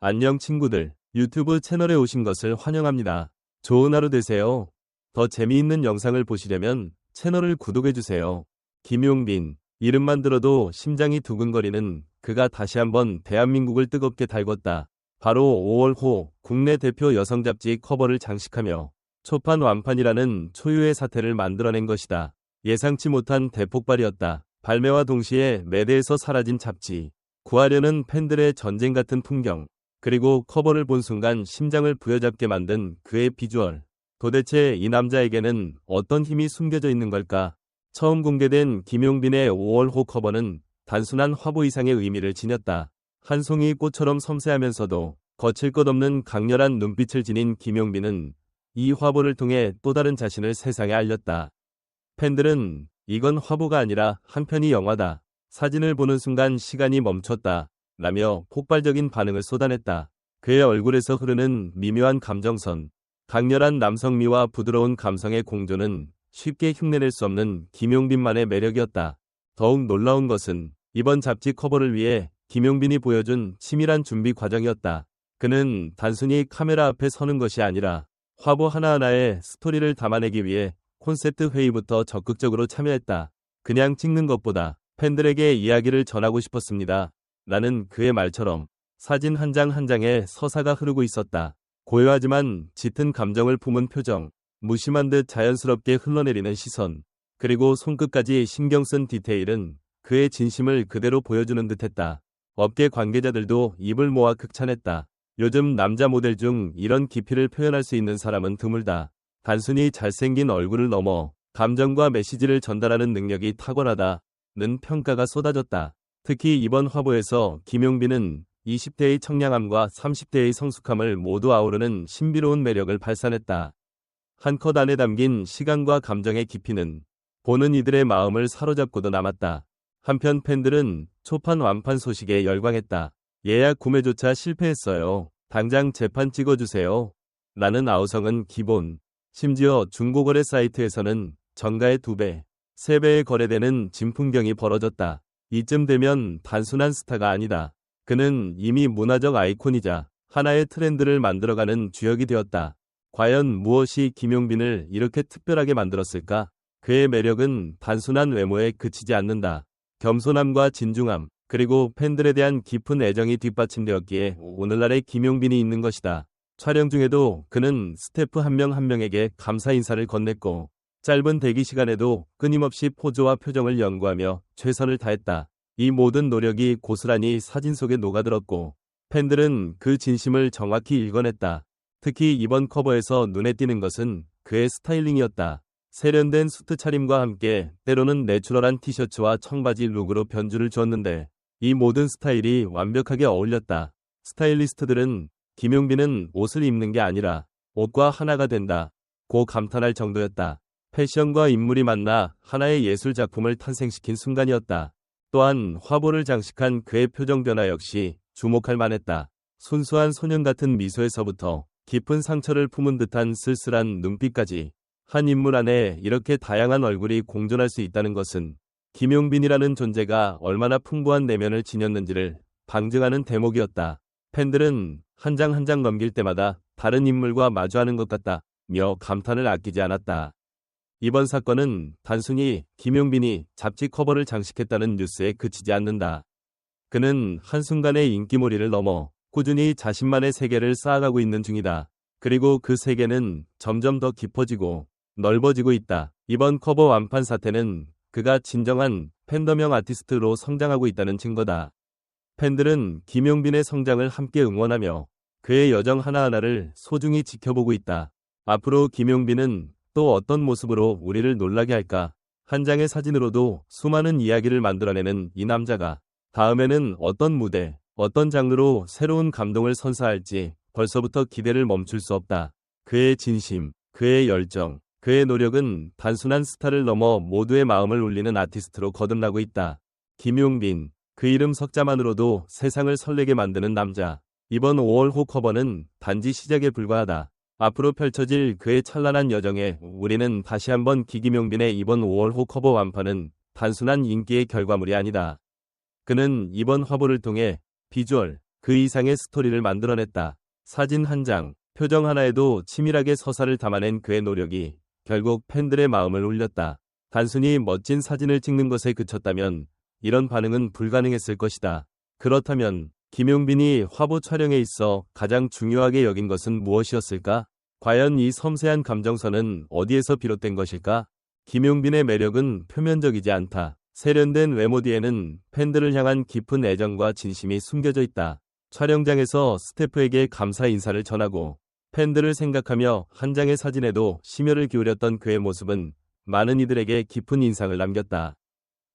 안녕 친구들, 유튜브 채널에 오신 것을 환영합니다. 좋은 하루 되세요. 더 재미있는 영상을 보시려면 채널을 구독해주세요. 김용빈, 이름만 들어도 심장이 두근거리는 그가 다시 한번 대한민국을 뜨겁게 달궜다. 바로 5월 호 국내 대표 여성 잡지 커버를 장식하며 초판 완판이라는 초유의 사태를 만들어낸 것이다. 예상치 못한 대폭발이었다. 발매와 동시에 매대에서 사라진 잡지. 구하려는 팬들의 전쟁 같은 풍경. 그리고 커버를 본 순간 심장을 부여잡게 만든 그의 비주얼. 도대체 이 남자에게는 어떤 힘이 숨겨져 있는 걸까? 처음 공개된 김용빈의 5월호 커버는 단순한 화보 이상의 의미를 지녔다. 한 송이 꽃처럼 섬세하면서도 거칠 것 없는 강렬한 눈빛을 지닌 김용빈은 이 화보를 통해 또 다른 자신을 세상에 알렸다. 팬들은 이건 화보가 아니라 한 편의 영화다. 사진을 보는 순간 시간이 멈췄다. 라며 폭발적인 반응을 쏟아냈다. 그의 얼굴에서 흐르는 미묘한 감정선, 강렬한 남성미와 부드러운 감성의 공존은 쉽게 흉내낼 수 없는 김용빈만의 매력이었다. 더욱 놀라운 것은 이번 잡지 커버를 위해 김용빈이 보여준 치밀한 준비 과정이었다. 그는 단순히 카메라 앞에 서는 것이 아니라 화보 하나하나에 스토리를 담아내기 위해 콘셉트 회의부터 적극적으로 참여했다. 그냥 찍는 것보다 팬들에게 이야기를 전하고 싶었습니다. 라는 그의 말처럼 사진 한 장 한 장에 서사가 흐르고 있었다. 고요하지만 짙은 감정을 품은 표정, 무심한 듯 자연스럽게 흘러내리는 시선, 그리고 손끝까지 신경 쓴 디테일은 그의 진심을 그대로 보여주는 듯했다. 업계 관계자들도 입을 모아 극찬했다. 요즘 남자 모델 중 이런 깊이를 표현할 수 있는 사람은 드물다. 단순히 잘생긴 얼굴을 넘어 감정과 메시지를 전달하는 능력이 탁월하다는 평가가 쏟아졌다. 특히 이번 화보에서 김용빈은 20대의 청량함과 30대의 성숙함을 모두 아우르는 신비로운 매력을 발산했다. 한 컷 안에 담긴 시간과 감정의 깊이는 보는 이들의 마음을 사로잡고도 남았다. 한편 팬들은 초판 완판 소식에 열광했다. 예약 구매조차 실패했어요. 당장 재판 찍어주세요. 라는 아우성은 기본. 심지어 중고거래 사이트에서는 정가의 2배, 3배에 거래되는 진풍경이 벌어졌다. 이쯤 되면 단순한 스타가 아니다. 그는 이미 문화적 아이콘이자 하나의 트렌드를 만들어가는 주역이 되었다. 과연 무엇이 김용빈을 이렇게 특별하게 만들었을까? 그의 매력은 단순한 외모에 그치지 않는다. 겸손함과 진중함, 그리고 팬들에 대한 깊은 애정이 뒷받침되었기에 오늘날의 김용빈이 있는 것이다. 촬영 중에도 그는 스태프 한 명 한 명에게 감사 인사를 건넸고 짧은 대기 시간에도 끊임없이 포즈와 표정을 연구하며 최선을 다했다. 이 모든 노력이 고스란히 사진 속에 녹아들었고 팬들은 그 진심을 정확히 읽어냈다. 특히 이번 커버에서 눈에 띄는 것은 그의 스타일링이었다. 세련된 수트 차림과 함께 때로는 내추럴한 티셔츠와 청바지 룩으로 변주를 주었는데 이 모든 스타일이 완벽하게 어울렸다. 스타일리스트들은 김용빈은 옷을 입는 게 아니라 옷과 하나가 된다 고 감탄할 정도였다. 패션과 인물이 만나 하나의 예술 작품을 탄생시킨 순간이었다. 또한 화보를 장식한 그의 표정 변화 역시 주목할 만했다. 순수한 소년 같은 미소에서부터 깊은 상처를 품은 듯한 쓸쓸한 눈빛까지 한 인물 안에 이렇게 다양한 얼굴이 공존할 수 있다는 것은 김용빈이라는 존재가 얼마나 풍부한 내면을 지녔는지를 방증하는 대목이었다. 팬들은 한 장 한 장 넘길 때마다 다른 인물과 마주하는 것 같다며 감탄을 아끼지 않았다. 이번 사건은 단순히 김용빈이 잡지 커버를 장식했다는 뉴스에 그치지 않는다. 그는 한순간의 인기몰이를 넘어 꾸준히 자신만의 세계를 쌓아가고 있는 중이다. 그리고 그 세계는 점점 더 깊어지고 넓어지고 있다. 이번 커버 완판 사태는 그가 진정한 팬덤형 아티스트로 성장하고 있다는 증거다. 팬들은 김용빈의 성장을 함께 응원하며 그의 여정 하나하나를 소중히 지켜보고 있다. 앞으로 김용빈은 또 어떤 모습으로 우리를 놀라게 할까? 한 장의 사진으로도 수많은 이야기를 만들어내는 이 남자가 다음에는 어떤 무대, 어떤 장르로 새로운 감동을 선사할지 벌써부터 기대를 멈출 수 없다. 그의 진심, 그의 열정, 그의 노력은 단순한 스타를 넘어 모두의 마음을 울리는 아티스트로 거듭나고 있다. 김용빈, 그 이름 석자만으로도 세상을 설레게 만드는 남자. 이번 5월호 커버는 단지 시작에 불과하다. 앞으로 펼쳐질 그의 찬란한 여정에 우리는 다시 한번 김용빈의 이번 5월호 커버 완판은 단순한 인기의 결과물이 아니다. 그는 이번 화보를 통해 비주얼, 그 이상의 스토리를 만들어냈다. 사진 한 장, 표정 하나에도 치밀하게 서사를 담아낸 그의 노력이 결국 팬들의 마음을 울렸다. 단순히 멋진 사진을 찍는 것에 그쳤다면 이런 반응은 불가능했을 것이다. 그렇다면 김용빈이 화보 촬영에 있어 가장 중요하게 여긴 것은 무엇이었을까? 과연 이 섬세한 감정선은 어디에서 비롯된 것일까? 김용빈의 매력은 표면적이지 않다. 세련된 외모 뒤에는 팬들을 향한 깊은 애정과 진심이 숨겨져 있다. 촬영장에서 스태프에게 감사 인사를 전하고 팬들을 생각하며 한 장의 사진에도 심혈을 기울였던 그의 모습은 많은 이들에게 깊은 인상을 남겼다.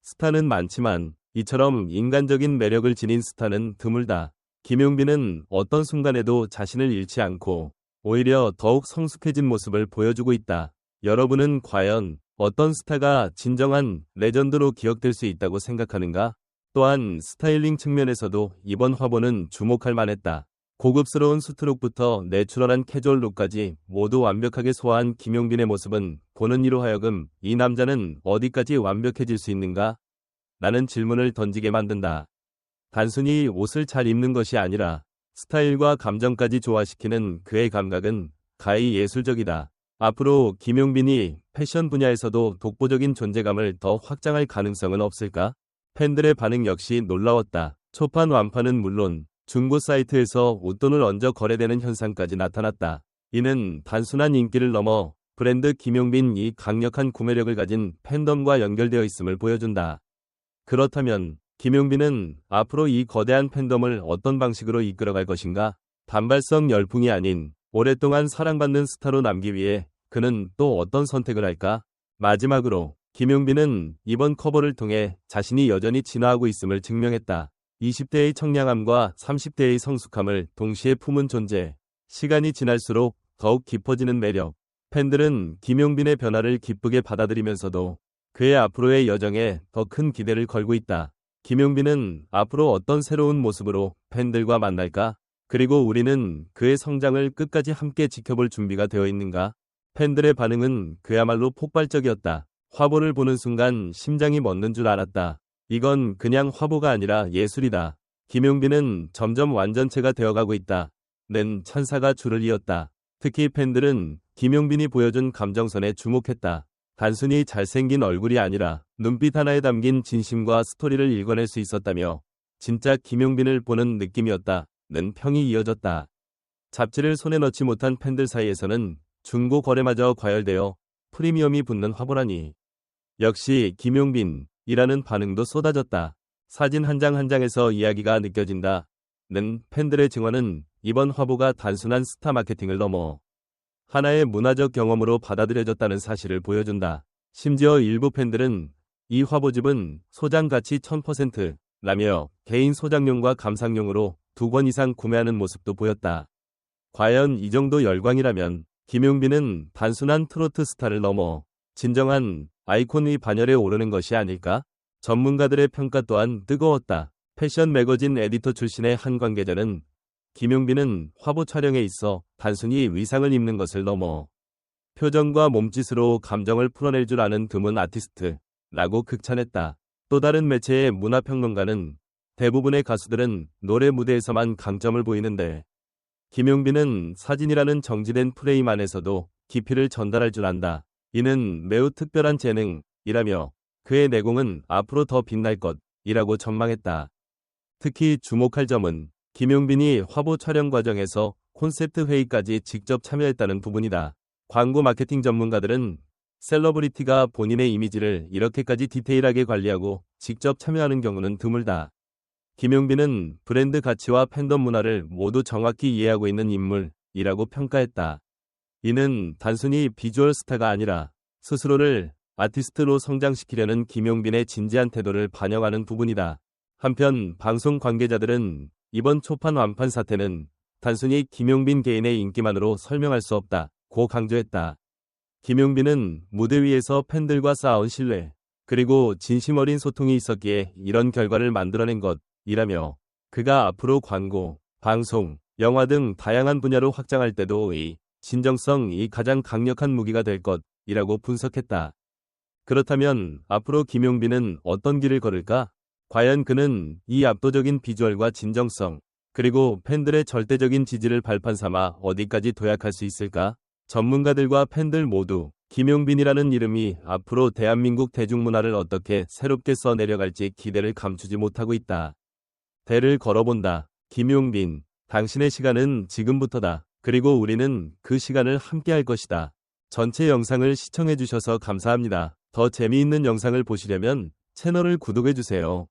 스타는 많지만 이처럼 인간적인 매력을 지닌 스타는 드물다. 김용빈은 어떤 순간에도 자신을 잃지 않고 오히려 더욱 성숙해진 모습을 보여주고 있다. 여러분은 과연 어떤 스타가 진정한 레전드로 기억될 수 있다고 생각하는가? 또한 스타일링 측면에서도 이번 화보는 주목할 만했다. 고급스러운 수트룩부터 내추럴한 캐주얼 룩까지 모두 완벽하게 소화한 김용빈의 모습은 보는 이로 하여금 이 남자는 어디까지 완벽해질 수 있는가? 라는 질문을 던지게 만든다. 단순히 옷을 잘 입는 것이 아니라 스타일과 감정까지 조화시키는 그의 감각은 가히 예술적이다. 앞으로 김용빈이 패션 분야에서도 독보적인 존재감을 더 확장할 가능성은 없을까? 팬들의 반응 역시 놀라웠다. 초판 완판은 물론 중고 사이트에서 웃돈을 얹어 거래되는 현상까지 나타났다. 이는 단순한 인기를 넘어 브랜드 김용빈이 강력한 구매력을 가진 팬덤과 연결되어 있음을 보여준다. 그렇다면 김용빈은 앞으로 이 거대한 팬덤을 어떤 방식으로 이끌어갈 것인가? 단발성 열풍이 아닌 오랫동안 사랑받는 스타로 남기 위해 그는 또 어떤 선택을 할까? 마지막으로 김용빈은 이번 커버를 통해 자신이 여전히 진화하고 있음을 증명했다. 20대의 청량함과 30대의 성숙함을 동시에 품은 존재. 시간이 지날수록 더욱 깊어지는 매력. 팬들은 김용빈의 변화를 기쁘게 받아들이면서도 그의 앞으로의 여정에 더 큰 기대를 걸고 있다. 김용빈은 앞으로 어떤 새로운 모습으로 팬들과 만날까? 그리고 우리는 그의 성장을 끝까지 함께 지켜볼 준비가 되어 있는가? 팬들의 반응은 그야말로 폭발적이었다. 화보를 보는 순간 심장이 멎는 줄 알았다. 이건 그냥 화보가 아니라 예술이다. 김용빈은 점점 완전체가 되어가고 있다. 는 찬사가 줄을 이었다. 특히 팬들은 김용빈이 보여준 감정선에 주목했다. 단순히 잘생긴 얼굴이 아니라 눈빛 하나에 담긴 진심과 스토리를 읽어낼 수 있었다며 진짜 김용빈을 보는 느낌이었다. 는 평이 이어졌다. 잡지를 손에 넣지 못한 팬들 사이에서는 중고 거래마저 과열되어 프리미엄이 붙는 화보라니. 역시 김용빈이라는 반응도 쏟아졌다. 사진 한 장 한 장에서 이야기가 느껴진다. 는 팬들의 증언은 이번 화보가 단순한 스타 마케팅을 넘어 하나의 문화적 경험으로 받아들여졌다는 사실을 보여준다. 심지어 일부 팬들은 이 화보집은 소장 가치 1000%라며 개인 소장용과 감상용으로 2권 이상 구매하는 모습도 보였다. 과연 이 정도 열광이라면 김용빈은 단순한 트로트 스타를 넘어 진정한 아이콘의 반열에 오르는 것이 아닐까? 전문가들의 평가 또한 뜨거웠다. 패션 매거진 에디터 출신의 한 관계자는 김용빈은 화보 촬영에 있어 단순히 의상을 입는 것을 넘어 표정과 몸짓으로 감정을 풀어낼 줄 아는 드문 아티스트라고 극찬했다. 또 다른 매체의 문화평론가는 대부분의 가수들은 노래 무대에서만 강점을 보이는데 김용빈은 사진이라는 정지된 프레임 안에서도 깊이를 전달할 줄 안다. 이는 매우 특별한 재능이라며 그의 내공은 앞으로 더 빛날 것이라고 전망했다. 특히 주목할 점은 김용빈이 화보 촬영 과정에서 콘셉트 회의까지 직접 참여했다는 부분이다. 광고 마케팅 전문가들은 셀러브리티가 본인의 이미지를 이렇게까지 디테일하게 관리하고 직접 참여하는 경우는 드물다. 김용빈은 브랜드 가치와 팬덤 문화를 모두 정확히 이해하고 있는 인물이라고 평가했다. 이는 단순히 비주얼 스타가 아니라 스스로를 아티스트로 성장시키려는 김용빈의 진지한 태도를 반영하는 부분이다. 한편 방송 관계자들은 이번 초판 완판 사태는 단순히 김용빈 개인의 인기만으로 설명할 수 없다고 강조했다. 김용빈은 무대 위에서 팬들과 쌓아온 신뢰, 그리고 진심 어린 소통이 있었기에 이런 결과를 만들어낸 것이라며 그가 앞으로 광고, 방송, 영화 등 다양한 분야로 확장할 때도 이 진정성이 가장 강력한 무기가 될 것이라고 분석했다. 그렇다면 앞으로 김용빈은 어떤 길을 걸을까? 과연 그는 이 압도적인 비주얼과 진정성, 그리고 팬들의 절대적인 지지를 발판 삼아 어디까지 도약할 수 있을까? 전문가들과 팬들 모두 김용빈이라는 이름이 앞으로 대한민국 대중문화를 어떻게 새롭게 써내려갈지 기대를 감추지 못하고 있다. 대를 걸어본다. 김용빈, 당신의 시간은 지금부터다. 그리고 우리는 그 시간을 함께 할 것이다. 전체 영상을 시청해주셔서 감사합니다. 더 재미있는 영상을 보시려면 채널을 구독해주세요.